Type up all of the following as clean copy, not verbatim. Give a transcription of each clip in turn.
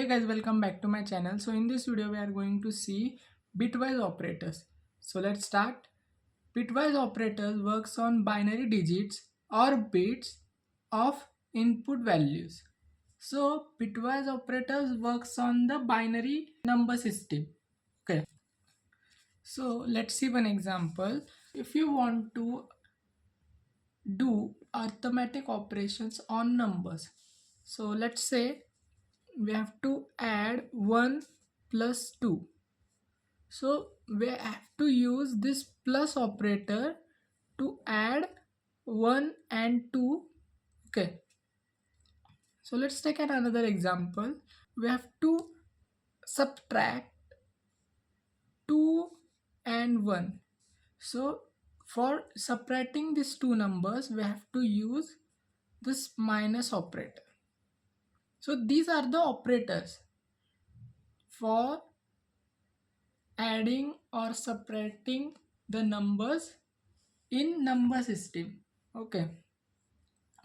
guys, welcome back to my channel. So in this video we are going to see bitwise operators. So let's start. Bitwise operators works on binary digits or bits of input values. So bitwise operators works on the binary number system. Okay. So let's see one example. If you want to do arithmetic operations on numbers, so let's say we have to add 1 plus 2. So we have to use this plus operator to add 1 and 2. Okay, so let's take another example. We have to subtract 2 and 1. So for subtracting these two numbers we have to use this minus operator. So these are the operators for adding or subtracting the numbers in number system. Okay,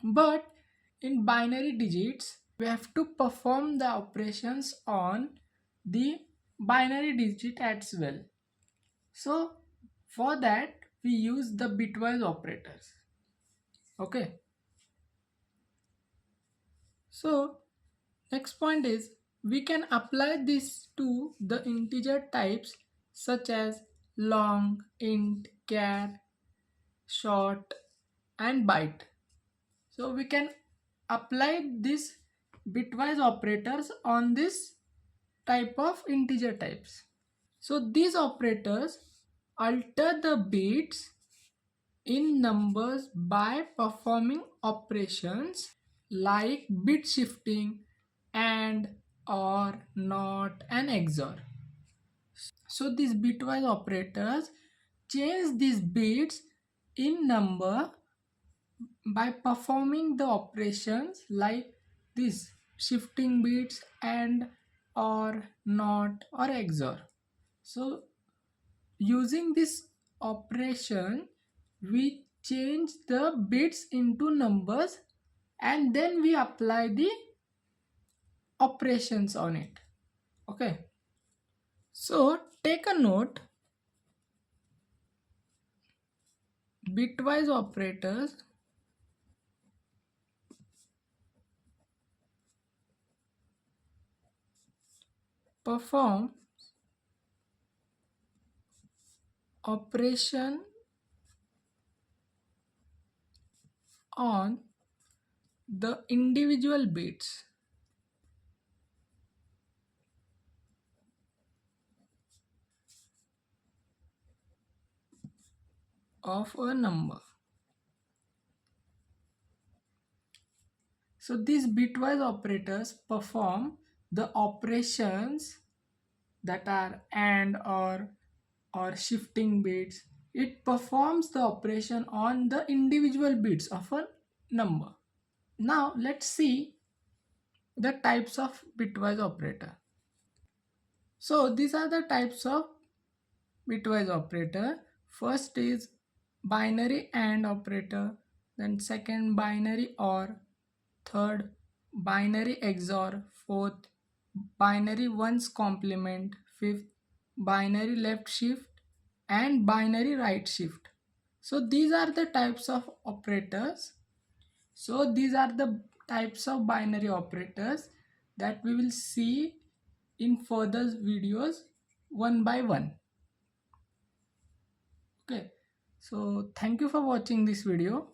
but in binary digits we have to perform the operations on the binary digit as well. So for that we use the bitwise operators. Okay, so next point is we can apply this to the integer types such as long, int, char, short and byte. So we can apply this bitwise operators on this type of integer types. So these operators alter the bits in numbers by performing operations like bit shifting and, or, not and XOR. So these bitwise operators change these bits in number by performing the operations like this shifting bits and, or, not or XOR. So using this operation we change the bits into numbers and then we apply the operations on it. Okay, so take a note. Bitwise operators perform operation on the individual bits of a number. So these bitwise operators perform the operations that are and, or shifting bits. It performs the operation on the individual bits of a number. Now let's see the types of bitwise operator. So these are the types of bitwise operator. First is binary AND operator, then second binary OR, third binary XOR, fourth binary ones complement, fifth binary left shift and binary right shift. So these are the types of operators. So these are the types of binary operators that we will see in further videos one by one. Okay, so thank you for watching this video.